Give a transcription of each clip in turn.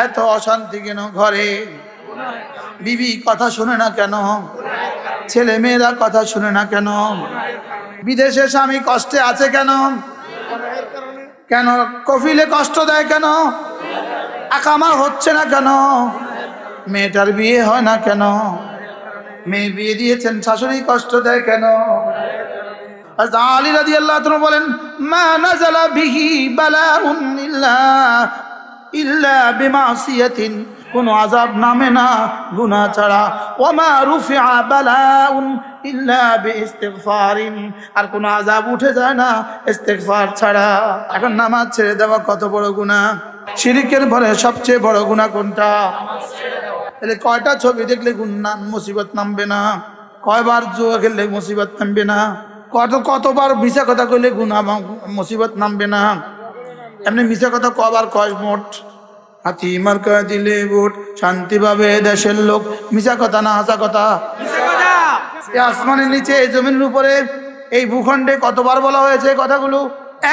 এত অশান্তি কেন ঘরে? বিবি কথা শুনে না কেন? ছেলে মেয়েরা কথা শুনে না কেন? বিদেশে স্বামী কষ্টে আছে কেন? কেন কফিলে কষ্ট দেয় কেন? আকামা হচ্ছে না কেন? মেয়েটার বিয়ে হয় না কেন? মেয়ে বিয়ে দিয়েছেন, শাশুড়ি কষ্ট দেয় কেন? আলী রাদিয়াল্লাহু তাআলা বলেন, মা নাযালা বিহি বালাউন ইল্লা বিমাসিয়াতিন, কোন আযাব নামে না গুনাহ ছাড়া। ওমা রুফিআ বালাউন ইল্লা বিইস্তিগফারিন, আর কোন আযাব উঠে যায় না ইস্তিগফার ছাড়া। এখন নামাজ ছেড়ে দেওয়া কত বড় গুনাহ। শিরকের পরে সবচেয়ে বড় গুনাহ কোনটা? তাহলে কয়টা ছবি দেখলে গুনাহ মুসিবত নামবে না? কয়বার জুয়া খেললে মুসিবত নামবে না? কতবার মিছা কথা কইলে গুনাহ মুসিবত নামবে না? এমনি মিছা কথা কবার কয় মোট? হাতি মার্কা দিলে ভোট, শান্তি পাবে দেশের লোক। মিছা কথা না হাসা কথা? আসমানের নিচে, এই জমিনের উপরে, এই ভূখণ্ডে কতবার বলা হয়েছে কথাগুলো?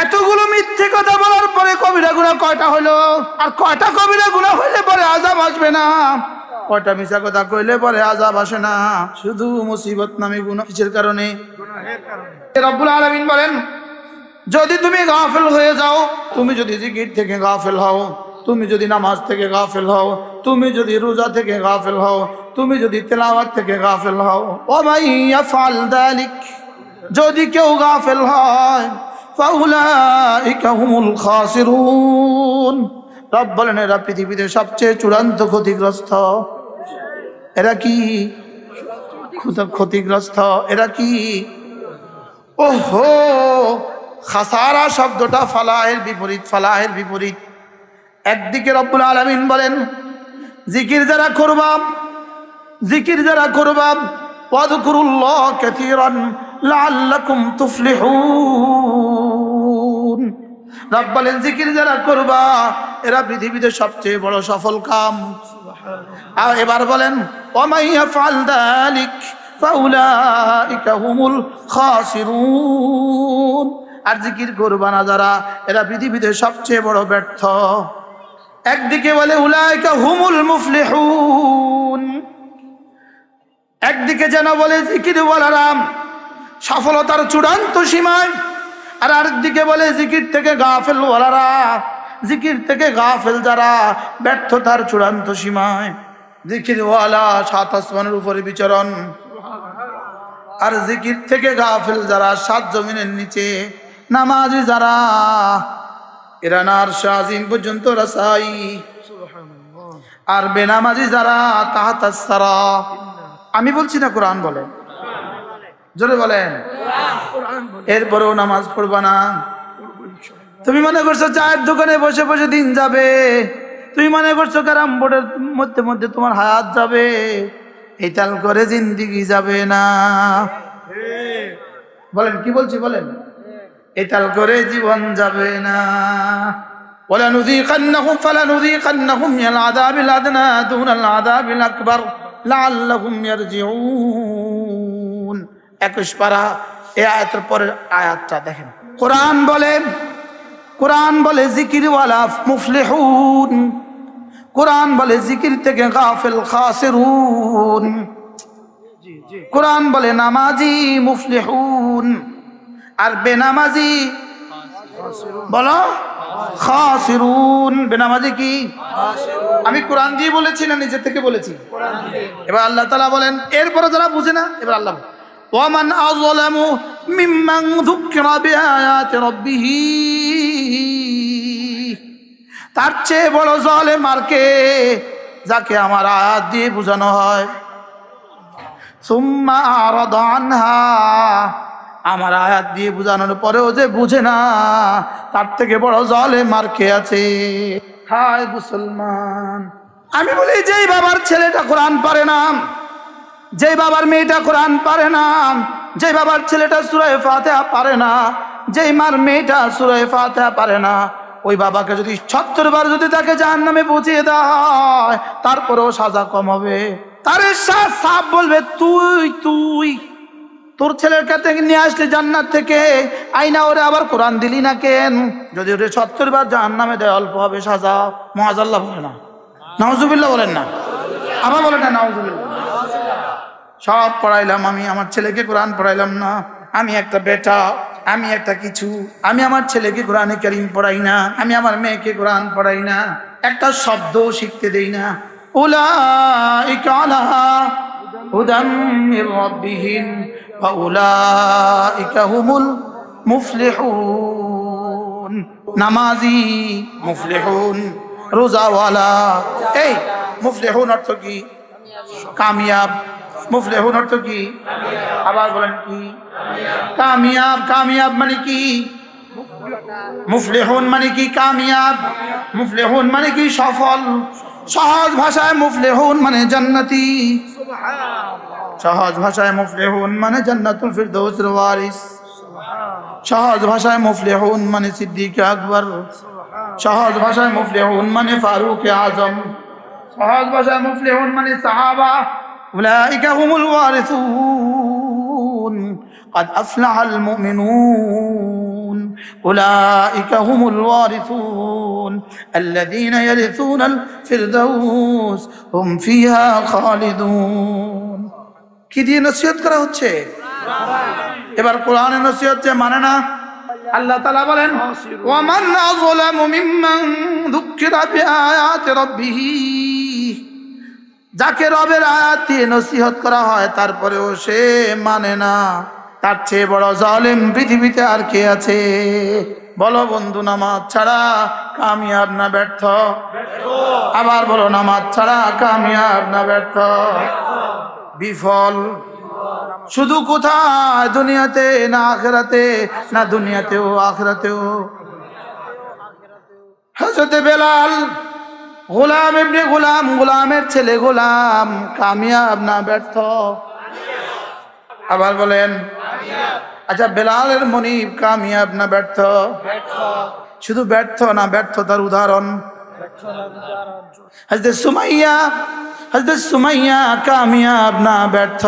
এতগুলো মিথ্যে কথা বলার পরে কবিরা গুনাহ কয়টা হলো? আর কয়টা কবিরা গুনাহ হইলে পরে আযাব আসবে না? কয়টা মিছা কথা কইলে পরে আযাব আসে না? শুধু মুসিবত নামে গুনাহ। কিসের কারণে? গুনাহের কারণে। রব্বুল আলামিন বলেন, যদি তুমি গাফিল হয়ে যাও, তুমি যদি জিকির থেকে গাফিল হও, তুমি যদি নামাজ থেকে গাফিল হও, তুমি যদি রোজা থেকে গাফিল হও, তুমি যদি তেলাওয়াত থেকে গাফিল হও, ও মান ইয়াফআল যালিক, যদি কেউ গাফিল হয়, ফাউলাইকা হুমুল খাসিরুন, রব বলেন এরা পৃথিবীতে সবচেয়ে চূড়ান্ত ক্ষতিগ্রস্ত। এরা কি ক্ষতিগ্রস্ত? এরা কি? ওহো, খাসারা শব্দটা ফালাহের বিপরীত, ফালাহের বিপরীত। একদিকে রব্বুল আলামিন বলেন, জিকির যারা করবা, জিকির যারা করবা, ওয়াযকুরুল্লাহ কাসীরান লাআল্লাকুম তুফলিহুন, রব বলেন জিকির যারা করবা এরা পৃথিবীতে সবচেয়ে বড় সফল কাম। আর এবার বলেন, ওয়া মান ইয়াফআল যালিক ফাউলাইকা হুমুল খাসিরুন, আর জিকির করবা না যারা এরা পৃথিবীতে সবচেয়ে বড় ব্যর্থ। একদিকে বলে উলাইকা হুমুল মুফলিহুন, একদিকে যেন বলে জিকির ওয়ালারা সফলতার চূড়ান্ত সীমায়, আর আরেকদিকে বলে জিকির থেকে গাফিল ওয়ালারা, জিকির থেকে গাফিল যারা ব্যর্থতার চূড়ান্ত সীমায়। জিকির ওয়ালা সাত আসমানের উপরে বিচরণ, আর জিকির থেকে গাফিল যারা সাত জমিনের নিচে। নামাজি যারা এরা আরশ আজিম পর্যন্ত রাসাই, আর বেনামাজি যারা তাহতাস সারা। আমি বলছি না, কোরআন বলে, জোরে বলেন। এরপরেও নামাজ পড়বা না। তুমি মনে করছো চায়ের দোকানে বসে বসে দিন যাবে, তুমি মনে করছো ক্যারাম বোর্ডের মধ্যে মধ্যে তোমার হায়াত যাবে, এই তাল করে জিন্দিগি যাবে না। বলেন কি বলছি বলেন, এই তাল করে জীবন যাবে না। ওয়ালানুযীকান্নাহুম ফালানুযীকান্নাহুম মিনাল আযাবিল আদনা দুনাল আযাবিল আকবার লাআল্লাহুম ইয়ারজিউন। 21 পারা, এই আয়াতের পরের আয়াতটা দেখেন। কোরআন বলে জিকিরওয়ালা মুফলিহুন, কোরআন বলে জিকির থেকে গাফিল খাসিরুন। কোরআন বলে নামাজি মুফলিহুন, আর বেনামাজি বলো খাসিরুন। বেনামাজি কি? আমি কোরআন দিয়ে বলেছি না নিজে থেকে বলেছি? এবার আল্লাহ তাআলা বলেন, এরপরে যারা বুঝে না, এবার আল্লাহ ওয়ামান আযলামু মিম্মান যুকিরা বিআয়াতি রাব্বিহি, তার চেয়ে বড় জালেম আর কে, যাকে আমার আয়াত দিয়ে বোঝানো হয়, সুম্মা আরাদা আনহা, আমার আয়াত দিয়ে বোঝানোর পরেও যে বুঝে না, তার থেকে বড় জালেম আর কে আছে? হায় মুসলমান, আমি বলি যেই বাবার ছেলেটা কোরআন পারে না, যেই বাবার মেয়েটা কোরআন পারে না, যেই বাবার ছেলেটা সূরা ফাতিহা পারে না, যেই মার মেয়েটা সূরা ফাতিহা পারে না, ওই বাবাকে যদি ৭০ বার যদি তাকে জাহান্নামে পৌঁছিয়ে দেওয়া হয়, তারপরেও সাজা কম হবে। তার সাপ বলবে, তুই তোর ছেলের কাছে নিয়ে আসলে জান্নাত থেকে, আইনা ওরে আবার কোরআন দিলি না কেন? যদি ওরে ৭০ বার জাহান্নামে দেয়, অল্প হবে সাজা। মাআযাল্লাহ বলে না, নাউজুবিল্লাহ বলেন না, আবার বলেন না নাউজুবিল্লাহ। সব পড়াইলাম আমি, আমার ছেলেকে কোরআন পড়াইলাম না। আমি একটা বেটা, আমি একটা কিছু, আমি আমার ছেলেকে কোরআনে কারীম পড়াই না, আমি আমার মেয়েকে কোরআন পড়াই না, একটা শব্দ শিখতে দেই না। উলাইকা আলা হুদাম মির রাব্বিহিম ওয়া উলাইকা হুমুল মুফলিহুন। নামাজি মুফলিহুন, রোজাওয়ালা। এই মুফলিহুন অর্থ কি? কামিয়াব। মুফলিহুন অর্থ কি? আবার বলেন কি? কামিয়াব। কামিয়াব মানে কি? মুফলিহুন মানে কি? কামিয়াব। মুফলিহুন মানে কি? সফল। সহজ ভাষায় মুফলিহুন মানে জান্নাতি। সহজ ভাষায় মুফলিহুন মানে জান্নাতুল ফিরদৌসের ওয়ারিস। সহজ ভাষায় মুফলিহুন মানে সিদ্দিক আকবর। সহজ ভাষায় মুফলিহুন মানে ফারুক আজম। সহজ ভাষায় মুফলিহুন মানে সাহাবা। উলাইকা হুমুল ওয়ারিসুন قد أفلح المؤمنون أولئك هم الوارثون الذين يرثون الفردوس هم فيها خالدون। কি দিয়ে নসিহত করা হচ্ছে? এবার কোরআনের নসিহত যে মানে না, আল্লাহ তাআলা বলেন ওয়ামান আযলামু মিম্মান যুক্কিরা বিআয়াতি রাব্বিহি। যাকে রবের আয়াত দিয়ে নসিহত করা হয় তারপরেও সে মানে না, তার চেয়ে বড় জালিম পৃথিবীতে আর কে আছে? বলো বন্ধু, নামাজ ছাড়া কামিয়াব না ব্যর্থ? আবার বলো, নামাজ ছাড়া কামিয়াব না ব্যর্থ? বিফল। শুধু কোথায়? দুনিয়াতে না আখিরাতে? না দুনিয়াতেও আখিরাতেও। হযরত বেলাল গোলাম ইবনে গোলাম, গোলামের ছেলে গোলাম, কামিয়াব না ব্যর্থ? আবার বলেন। আচ্ছা, বেলালের মনিব কামিয়াব না ব্যর্থ? শুধু ব্যর্থ না, ব্যর্থতার উদাহরণ। হযরত সুমাইয়া, হযরত সুমাইয়া কামিয়াব না ব্যর্থ?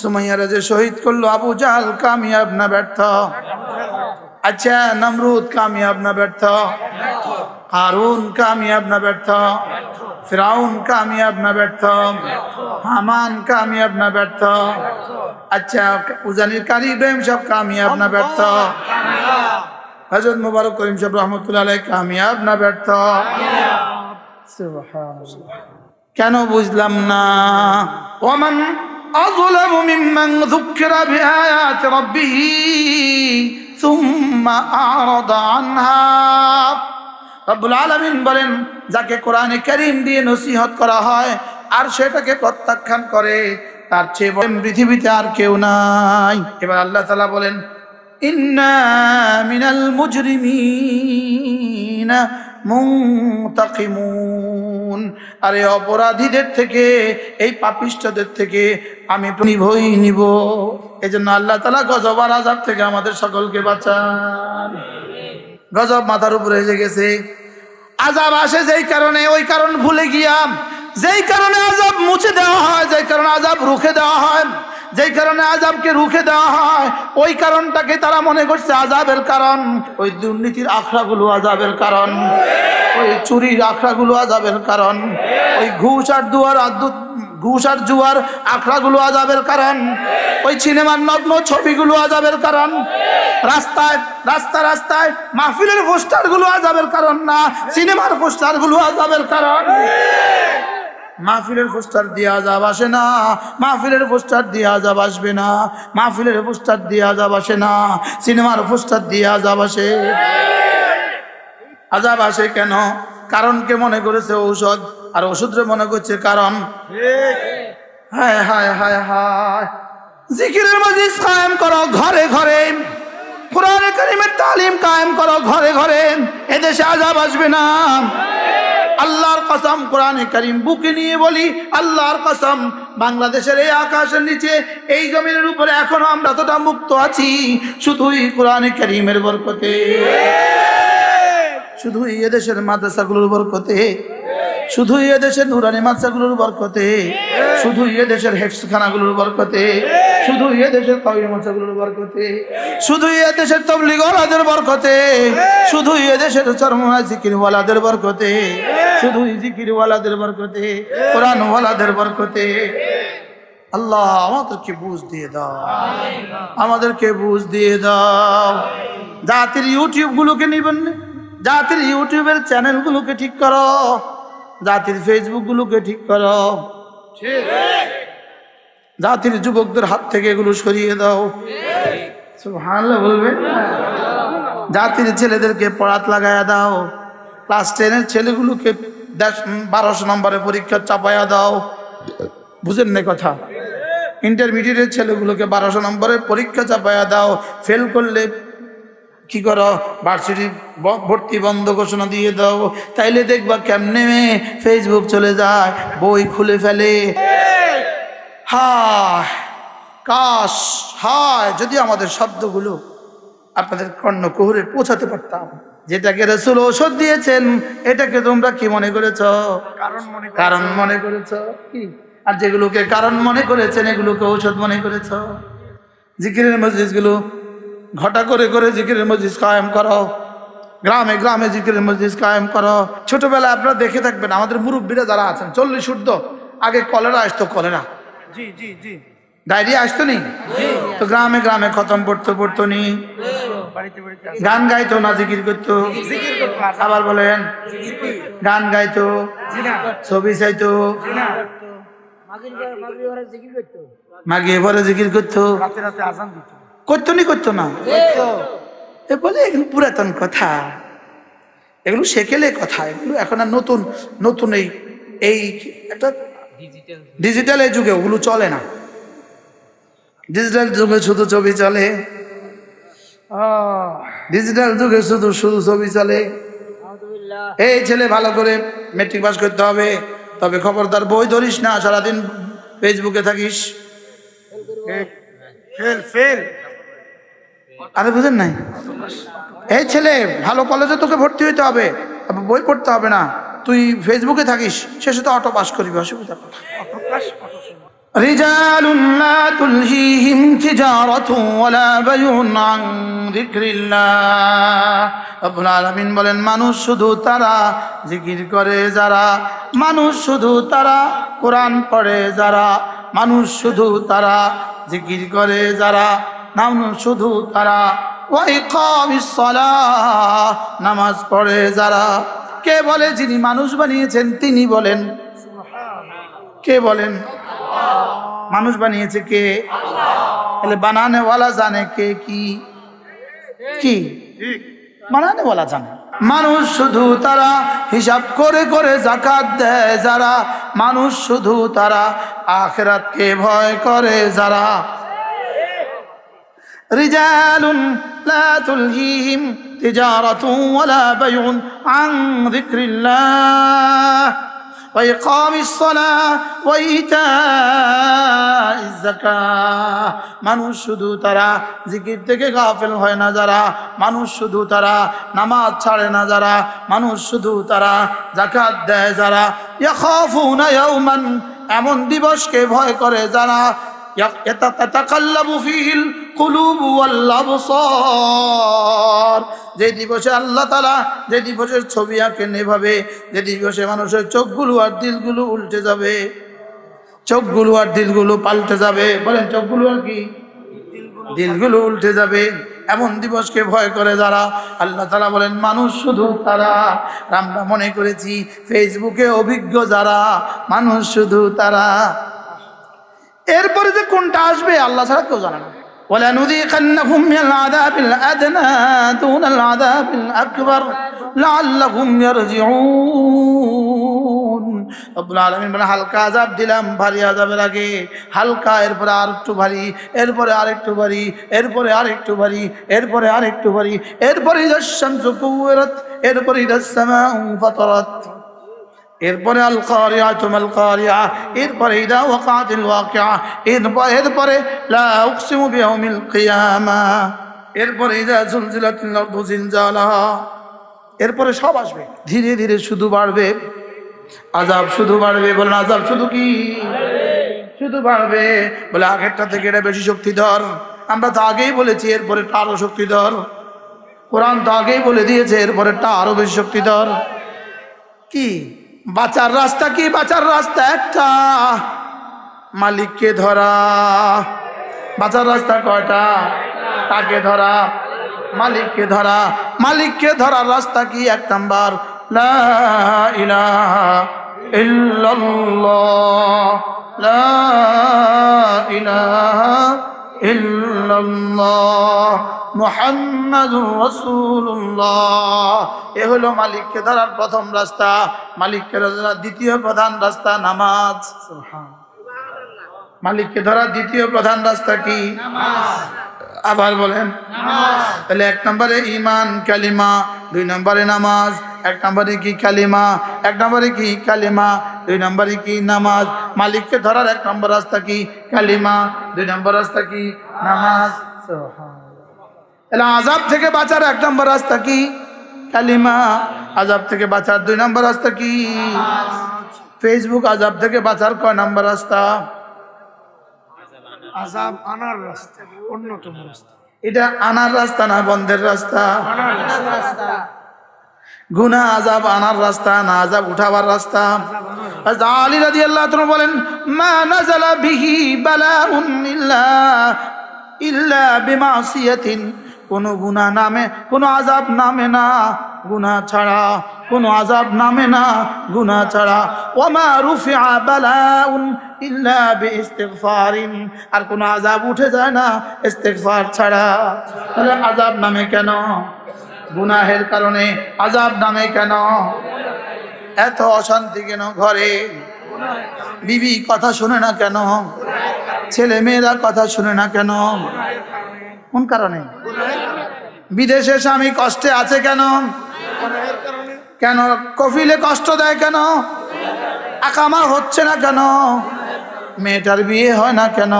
সুমাইয়ারা যে শহীদ করলো আবু জাহল, কামিয়াব না ব্যর্থ? আচ্ছা, নমরুদ কামিয়াব না ব্যর্থ? হারুন কামিয়াব না ব্যর্থ? ফিরাউন কামিয়াব না ব্যর্থ? হামান কামিয়াব না ব্যর্থ? আচ্ছা, উজানির কারি ইব্রাহিম সব কামিয়াব না ব্যর্থ? হযরত মুবারক করিম সাহেব রহমতুল্লাহ আলাইহি কামিয়াব না ব্যর্থ? সুবহানাল্লাহ। কেন বুঝলাম না? ওয়ামান আযলামু মিম্মান যুক্কিরা বিআয়াতি রাব্বিহি সুম্মা আ'রাদা আনহা। রব্বুল আলামিন বলেন, যাকে কোরআনে কারীম দিয়ে নসিহত করা হয় আর সেটাকে প্রত্যাখ্যান করে, তার চেয়ে বড় পৃথিবীতে আর কেউ নাই। এবার আল্লাহ তাআলা বলেন, ইন্না মিনাল মুজরিমিনা মুনতাকিমুন। আরে অপরাধীদের থেকে, এই পাপিষ্ঠদের থেকে আমি নিবই নিব। এজন্য আল্লাহ তাআলা গজব আর আযাব থেকে আমাদের সকলকে বাঁচান। গজব মাথার উপরে এসে গেছে, আযাব আসে যেই কারণে, ওই কারণ ভুলে গিয়া, যেই কারণে আযাব মুছে দেওয়া হয়, যেই কারণে আযাব রুখে দেওয়া হয়, যেই কারণে আযাবকে রুখে দেওয়া হয়, ওই কারণটাকে তারা মনে করছে আযাবের কারণ। ওই দুর্নীতির আখড়াগুলো আযাবের কারণ, ওই চুরির আখড়াগুলো আযাবের কারণ, ওই ঘুষ আর জুয়ার আখড়াগুলো আযাবের কারণ, ওই সিনেমার নগ্ন ছবিগুলো আযাবের কারণ, রাস্তায় মাহফিলের পোস্টারগুলো আযাবের কারণ না, সিনেমার পোস্টারগুলো আযাবের কারণ। মাহফিলের পোস্টার দিয়ে আযাব আসে না, মাহফিলের পোস্টার দিয়ে আযাব আসবে না, মাহফিলের পোস্টার দিয়ে আযাব আসে না, সিনেমার পোস্টার দিয়ে আযাব আসে। আযাব আসে কেন? কারণকে মনে করেছে ঔষধ, আর ওষুধরে মনে করছে কারণ। হায় হায় হায় হায়। জিকিরের মজলিস কায়েম করো ঘরে ঘরে, কোরআনে কারীমের তালিম কায়েম করো ঘরে ঘরে, এদেশে আযাব আসবে না। আল্লাহর কসম, কোরআনে কারীম বুকে নিয়ে বলি, আল্লাহর কসম, বাংলাদেশের এই আকাশের নিচে, এই জমিনের উপরে এখনো আমরা ততটা মুক্ত আছি শুধুই কোরআনে কারীমের বরকতে, শুধুই এদেশের মাদ্রাসাগুলোর বরকতে, শুধুই এদেশের নুরানি মাদ্রাসাগুলোর বরকতে, শুধুই এদেশের হেফজখানাগুলোর বরকতে, শুধু এ দেশের কাউমি মাদ্রাসাগুলোর বরকতে, শুধু এ দেশের তাবলীগওয়ালাদের বরকতে, শুধু এ দেশের চরমনায় জিকিরওয়ালাদের বরকতে, শুধু জিকিরওয়ালাদের বরকতে, কোরআনওয়ালাদের বরকতে। আল্লাহ আমাদেরকে বুঝ দিয়ে দাও, আমাদেরকে বুঝ দিয়ে দাও। জাতির ইউটিউব গুলোকে নিবেন, জাতির ইউটিউবের চ্যানেল গুলোকে ঠিক করো, জাতির ফেসবুক গুলোকে ঠিক করো, জাতির যুবকদের হাত থেকে এগুলো সরিয়ে দাও। সুবহানাল্লাহ বলবেন। জাতির ছেলেদেরকে পড়াত লাগায়া দাও, ক্লাস 10-এর ছেলেগুলোকে 1200 নম্বরের পরীক্ষা চাপায়া দাও। বুঝেন না কথা? ইন্টারমিডিয়েটের ছেলেগুলোকে 1200 নম্বরের পরীক্ষা চাপায়া দাও। ফেল করলে কি করো? ভার্সিটি ভর্তি বন্ধ ঘোষণা দিয়ে দাও। তাইলে দেখবা কেমনে ফেসবুক চলে যায়, বই খুলে ফেলে। হায় কাশ, হায় যদি আমাদের শব্দগুলো আপনাদের কর্ণকুহরে পৌঁছাতে পারতাম। যেটাকে রাসূল ঔষধ দিয়েছেন এটাকে তোমরা কি মনে করেছ? কারণ মনে করেছ কি? আর যেগুলোকে কারণ মনে করেছেন এগুলোকে ঔষধ মনে করেছ। জিকিরের মজলিসগুলো ঘটা করে করে জিকিরের মজলিস কায়েম করো, গ্রামে গ্রামে জিকিরের মজলিস কায়েম করো। ছোটবেলায় আপনারা দেখে থাকবেন আমাদের মুরব্বীরা যারা আছেন 40 ঊর্ধ্ব, আগে কলেরা আসতো, কলেরা ডায়রিয়া আসতো নি, তো গ্রামে গ্রামে খতম পড়তো নি, গান গাইতো না জিকির করতো? আবার বলেন, গান গাইতো, ছবি চাইতো, মাগিয়ে পরে জিকির করতো, করতো নি করতো না? এ বলে এগুলো পুরাতন কথা, এগুলো সেকেলে কথা, এগুলো এখন আর নতুন নতুন এই একটা ডিজিটাল এই যুগে ওগুলো চলে না। ডিজিটাল যুগে শুধু ছবি চলে, ডিজিটাল যুগে শুধু শুধু ছবি চলে। এই ছেলে ভালো করে মেট্রিক পাস করতে হবে, তবে খবরদার বই ধরিস না, সারাদিন ফেসবুকে থাকিস। আরে বুঝেন নাই? এই ছেলে ভালো কলেজে তোকে ভর্তি হইতে হবে, বই পড়তে হবে না, তুই ফেসবুকে থাকিস, শেষে তো অটো পাস করবি, অসুবিধা। রিজালুন লা তুলহিহিম তিজারাতু ওয়ালা বাইউন আন যিকরিল্লাহ। রব্বুল আলামিন বলেন মানুষ শুধু তারা জিকির করে যারা, মানুষ শুধু তারা কোরআন পড়ে যারা, মানুষ শুধু তারা জিকির করে যারা, মানুষ শুধু তারা ওয়া ইকামিস সালাহ নামাজ পড়ে যারা। কে বলে? যিনি মানুষ বানিয়েছেন তিনি বলেন। কে বলেন? মানুষ বানিয়েছে কে? তাহলে বানানে ওয়ালা জানে কে কি কি? বানানে ওয়ালা জানে। মানুষ শুধু তারা হিসাব করে করে যাকাত দেয় যারা, মানুষ শুধু তারা আখিরাতকে ভয় করে যারা। রিজালুন লা তুলহিহিম তিজারাতু ওয়ালা বাইউন আন যিকরিল্লাহ ওয়া ইকামিস সালাহ ওয়া ইতাইজ যাকাত। মানুষ শুধু তারা জিকির থেকে গাফিল হয় না যারা, মানুষ শুধু তারা নামাজ ছাড়ে না যারা, মানুষ শুধু তারা যাকাত দেয় যারা। ইয়াখাফুনা ইয়াওমান, এমন দিবসকে ভয় করে যারা, ইয়াতাকাল্লাবু ফীহিল কুলুবু ওয়াল আবসার, যে দিবসে আল্লাহ তাআলা যে দিবসের ছবি আঁকেন এভাবে, যে দিবসে মানুষের চোখগুলো আর দিলগুলো উল্টে যাবে, চোখগুলো আর দিলগুলো পাল্টে যাবে। বলেন চোখগুলো আর কি? দিলগুলো উল্টে যাবে, এমন দিবসকে ভয় করে যারা। আল্লাহ তাআলা বলেন মানুষ শুধু তারা। আমরা মনে করেছি ফেসবুকে অভিজ্ঞ যারা, মানুষ শুধু তারা। এরপরে যে কোনটা আসবে আল্লাহ ছাড়া কেউ জানে না। وَلَنُذِيقَنَّهُمْ مِنَ الْعَذَابِ الْأَدْنَى دُونَ الْعَذَابِ الْأَكْبَرِ لَعَلَّهُمْ يَرْجِعُونَ। রব্বুল আলামিন বলেন হালকা আযাব দিলাম ভারী আযাবের আগে, হালকা, এরপরে আর একটু ভারী, এরপরে আরেকটু ভারী, এরপরে আরেকটু ভারী, এরপরে আরেকটু ভারী, এরপরে ইযাশ শামসু কুওয়ারাত, এরপরে ইযাস সামাউ ফাতারাত, এরপরে আল কারিআতু মাল কারিআ, এরপরে ইদা ওয়াকাতিল ওয়াকিআ, এরপরে লা উকসিমু বিয়াউমিল কিয়ামা, এরপরে ইদা জুলজিলাতিল আরদু জিলজালাহা, এরপরে সব আসবে। ধীরে ধীরে শুধু বাড়বে আযাব, শুধু বাড়বে। বলেন আযাব শুধু কি? শুধু বাড়বে। বলে আগেরটা থেকে এটা বেশি শক্তিধর। আমরা তো আগেই বলেছি এরপরে আরো শক্তিধর। কোরআন তো আগেই বলে দিয়েছে এরপরেরটা আরো বেশি শক্তিধর। কি বাঁচার রাস্তা? কি বাঁচার রাস্তা? একটা, মালিককে ধরা। বাঁচার রাস্তা কয়টা? তাকে ধরা, মালিককে ধরা। মালিককে ধরার রাস্তা কি? এক নাম্বার, লা ইলাহা ইল্লাল্লাহ, লা ইলাহা ইল্লাল্লাহ মুহাম্মাদুর রাসূলুল্লাহ। এ হলো মালিককে ধরার প্রথম রাস্তা। মালিককে ধরার দ্বিতীয় প্রধান রাস্তা নামাজ। মালিককে ধরার দ্বিতীয় প্রধান রাস্তা কি? নামাজ। আবার বলেন নামাজ। তাহলে এক নম্বরে ঈমান কালিমা, দুই নম্বরে নামাজ। এক নম্বরে কি? কালিমা। এক নম্বরে কি? কালিমা। দুই নম্বরে কি? নামাজ। মালিককে ধরার এক নম্বর রাস্তা কি? কালিমা। দুই নম্বর রাস্তা কি? নামাজ। তাহলে আযাব থেকে বাঁচার এক নম্বর রাস্তা কি? কালিমা। আযাব থেকে বাঁচার দুই নম্বর রাস্তা কি? ফেসবুক আযাব থেকে বাঁচার কয় নম্বর রাস্তা? আযাব আনার রাস্তা, অন্যতম রাস্তা। এটা আনার রাস্তা না বন্ধের রাস্তা? গুনাহ আযাব আনার রাস্তা না আযাব উঠাবার রাস্তা? আলী রাদিয়াল্লাহু তাআলা বলেন, মা নাযালা বিহি বালাউন ইল্লা বিমাসিয়াতিন। কোন গুনাহ নামে, কোন আযাব নামে না গুনাহ ছাড়া, কোন আযাব নামে না গুনাহ ছাড়া। ওয়ামা রুফিআ বালাউন ইল্লা বিইস্তিগফারিন। আর কোন আযাব উঠে যায় না ইস্তিগফার ছাড়া। তাহলে আযাব নামে কেন? গুনাহের কারণে আযাব নামে কেন? এত অশান্তি কেন ঘরে? বিবি কথা শুনে না কেন? ছেলে মেয়েরা কথা শুনে না কেন? কোন কারণে? বিদেশে স্বামী কষ্টে আছে কেন? কেন কফিলে কষ্ট দেয় কেন? আকামা হচ্ছে না কেন? মেয়েটার বিয়ে হয় না কেন?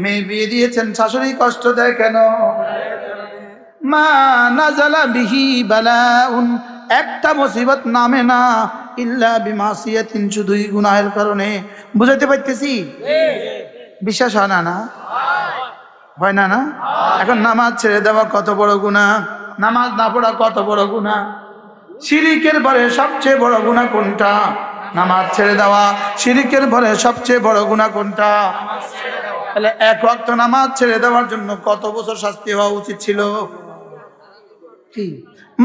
মেয়ে বিয়ে দিয়েছেন, শাশুড়ি কষ্ট দেয় কেন? মা নাযালা বিহি বালাউন, একটা মুসিবত নামে না ইল্লা বিমাসিয়াতিন, শুধুই গুনাহের কারণে। বুঝাইতে পারতেছি? বিশ্বাস হয় না? না হয় না? না এখন নামাজ ছেড়ে দেওয়া কত বড় গুনাহ, নামাজ না পড়া কত বড় গুনাহ। শিরিকের পরে সবচেয়ে বড় গুনাহ কোনটা? নামাজ ছেড়ে দেওয়া। শিরিকের পরে সবচেয়ে বড় গুনাহ কোনটা? তাহলে এক ওয়াক্ত নামাজ ছেড়ে দেওয়ার জন্য কত বছর শাস্তি হওয়া উচিত ছিল? কি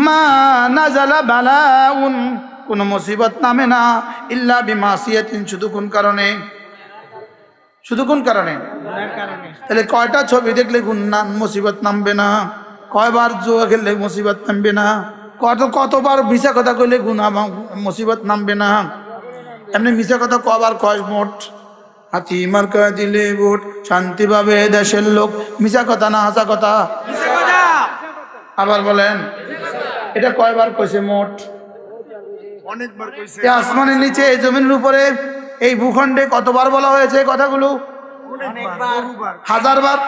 মা নাযালা বালাউন, কোন মুসিবত নামে না ইল্লা বিমাসিয়াতিন, শুধু কোন কারণে? শুধু কোন কারণে? তাহলে কয়টা ছবি দেখলে মুসিবত নামবে না? কয়বার জুয়া খেললে মুসিবত নামবে না? কতবার মিশা কথা কইলে গুনাহ মুসিবত নামবে না? এমনি মিশা কথা কবার কয়? মোট হাতি মার্কা দিলে ভোট, শান্তি পাবে দেশের লোক। মিশা কথা না হাসা কথা? আবার বলেন, এটা কয়বার কইছে? মোট অনেকবার কইছে। আসমানের নিচে, এই জমিনের উপরে, এই ভূখণ্ডে কতবার বলা হয়েছে এই কথাগুলো? বহুবার, 1000 বার,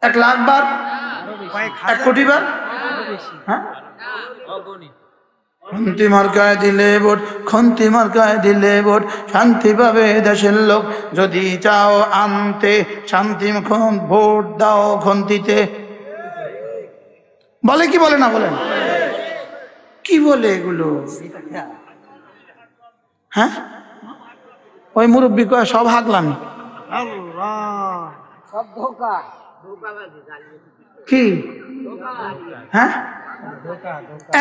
1,00,000 বার, 1 কোটি বার। হ্যাঁ, খন্তি মার্কায় দিলে ভোট, খন্তি মার্কায় দিলে ভোট, শান্তি পাবে দেশের লোক। যদি চাও আনতে শান্তি, ভোট দাও খন্তিতে। বলে কি বলে না? বলেন কি বলে এগুলো? হ্যাঁ, ওই মুরব্বী কয় সব হাগলাম। কি হ্যাঁ,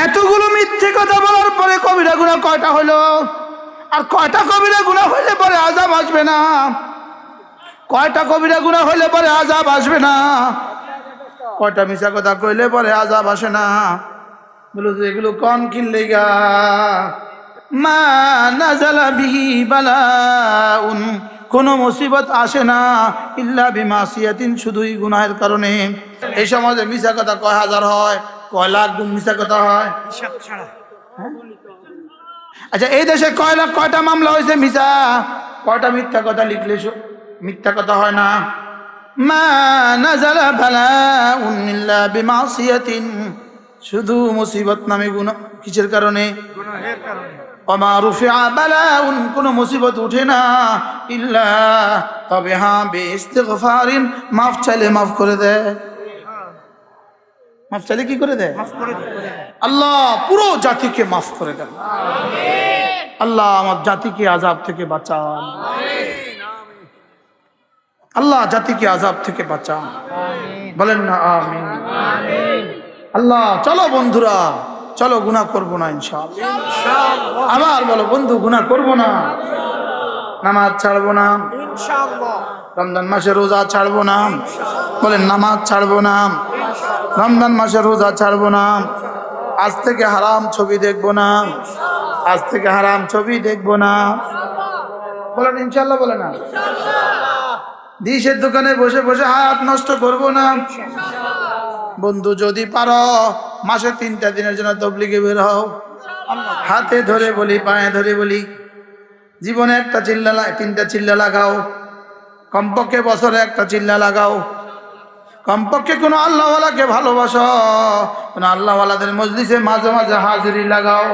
এতগুলো মিথ্যে কথা বলার পরে কবিরা গুনাহ কয়টা হলো? আর কয়টা কবিরা গুনাহ হইলে পরে আযাব আসবে না? কয়টা কবিরা গুনাহ হইলে পরে আযাব আসবে না? কয়টা মিছা কথা কইলে পরে আযাব আসে না? বলো যে এগুলো কোন কিনলেগা? মা নাযালা বিহি বালাউন, কোন মুসিবত আসে না ইল্লা বিমাসিয়াতিন, শুধুই গুনাহের কারণে। এই সমাজে মিছা কথা কয় হাজার হয়, কয় লাখ গুণ মিছা কথা হয়। আচ্ছা, এই দেশে কয় লাখ, কয়টা মামলা হয়েছে মিছা? কয়টা মিথ্যা কথা লিখলে মিথ্যা কথা হয় না? মা নাযালা বালাউন ইল্লা বিমাসিয়াতিন, শুধু মুসিবত নামে গুনাহ, কিসের কারণে? গুনাহের কারণে। ওমা রুফিআ বালাউন, কোন মুসিবত উঠে না ইল্লা, তবে হ্যাঁ বিইস্তিগফারিন, মাফ চাইলে মাফ করে দেয়। মাফ চাইলে কি করে দেয়? মাফ করে দেন। আল্লাহ পুরো জাতিকে মাফ করে দেন। আল্লাহ আমার জাতিকে আযাব থেকে বাঁচান। আল্লাহ জাতিকে আযাব থেকে বাঁচান, বলেন না আমিন। আল্লাহ চলো বন্ধুরা, চলো গুনাহ করব না ইনশাআল্লাহ। আবার বলো বন্ধু, গুনাহ করব না, নামাজ ছাড়বো না ইনশাআল্লাহ। রমজান মাসে রোজা ছাড়বো না, বলেন নামাজ ছাড়বো না, রমজান মাসে রোজা ছাড়বো না, আজ থেকে হারাম ছবি দেখবো না, আজ থেকে হারাম ছবি দেখবো না, বলেন ইনশাআল্লাহ। বলে না ডিশের দোকানে বসে বসে হাত নষ্ট করবো না। বন্ধু যদি পারো মাসে 3টা দিনের জন্য তবলিগে বের হও, হাতে ধরে বলি, পায়ে ধরে বলি, জীবনে একটা চিল্লা, 3টা চিল্লা লাগাও, কমপক্ষে বছরে একটা চিল্লা লাগাও, কমপক্ষে কোনো আল্লাহওয়ালাকে ভালোবাসো, কোনো আল্লাহওয়ালাদের মজলিসে মাঝে মাঝে হাজিরি লাগাও,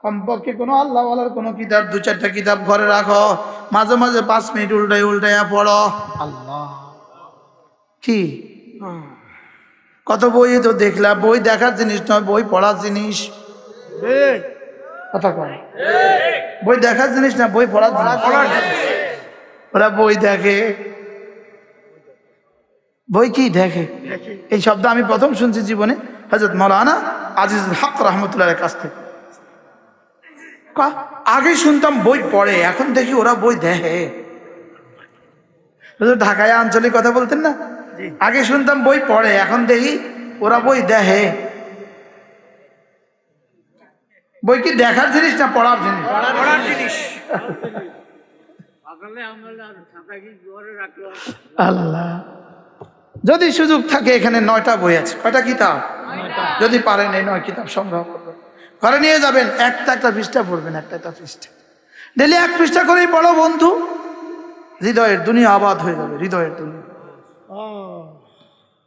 কমপক্ষে কোনো আল্লাহওয়ালার কোনো কিতাব 2-4টা কিতাব ঘরে রাখো, মাঝে মাঝে 5 মিনিট উল্টাইয়া পড়ো। আল্লাহ কি কত বই তো দেখলাম, বই দেখার জিনিস নয়, বই পড়ার জিনিস। কথা কয় বই দেখার জিনিস না, বই পড়ার জিনিস। ওরা বই দেখে, বই কি দেখে, এই শব্দ আমি প্রথম শুনছি জীবনে হযরত মাওলানা আজিজুল হক রাহমাতুল্লাহর কাছ থেকে। আগে শুনতাম বই পড়ে, এখন দেখি ওরা বই দেখে। ঢাকায় আঞ্চলিক কথা বলতেন না, আগে শুনতাম বই পড়ে, এখন দেখি ওরা বই দেখে। বই কি দেখার জিনিস না পড়ার জিনিস? পড়ার জিনিস। আল্লাহ যদি সুযোগ থাকে এখানে 9টা বই আছে। কয়টা কিতাব? যদি পারেন এই 9 কিতাব সংগ্রহ করবেন, ঘরে নিয়ে যাবেন, একটা পৃষ্ঠা পড়বেন, একটা পৃষ্ঠা ডেলি 1 পৃষ্ঠা করেই পড়ো বন্ধু, হৃদয়ের দুনিয়া আবাদ হয়ে যাবে, হৃদয়ের দুনিয়া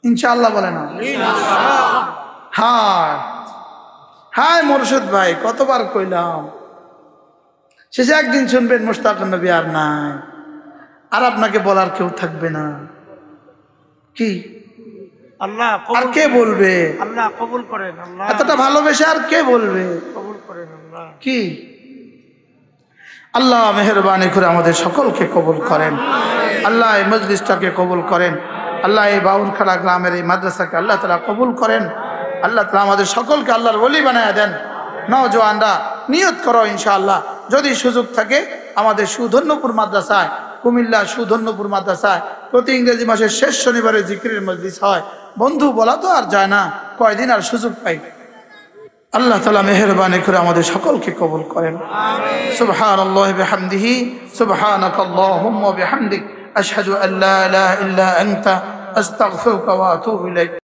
ইনশাআল্লাহ। বলে না হ্যাঁ হায় মোরশেদ ভাই, কতবার কইলাম, শেষে একদিন শুনবেন মুশতাক নবী আর নাই, আর আপনাকে বলার কেউ থাকবে না। কি আল্লাহ আর কে বলবে? আল্লাহ কবুল করেন। আল্লাহ এতটা ভালোবেসে আর কে বলবে? কবুল করেন আল্লাহ। কি আল্লাহ মেহেরবানি করে আমাদের সকলকে কবুল করেন। আল্লাহ এই মজলিসটাকে কবুল করেন। আল্লাহ এই বাউরখালা গ্রামের এই মাদ্রাসাকে আল্লাহ তাআলা কবুল করেন। আল্লাহ তাআলা আমাদের সকলকে আল্লাহর ওলি বানায় দেন। নওজওয়ানরা নিয়ত করো ইনশাআল্লাহ, যদি সুযোগ থাকে আমাদের সুধন্যপুর মাদ্রাসায়, কুমিল্লা সুধন্যপুর মাদ্রাসায় প্রতি ইংরেজি মাসের শেষ শনিবারে জিকিরের মজলিস হয়। বন্ধু বলা তো আর যায় না, কয়দিন আর সুযোগ পাই। আল্লাহ তাআলা মেহেরবানি করে আমাদের সকলকে কবুল করেন। সুবহানাল্লাহি বিহামদিহি, সুবহানাকাল্লাহুম্মা বিহামদিক, আশহাদু আল্লা ইলাহা ইল্লা আনতা, আস্তাগফিরুকা ওয়া আতুবু ইলাইক।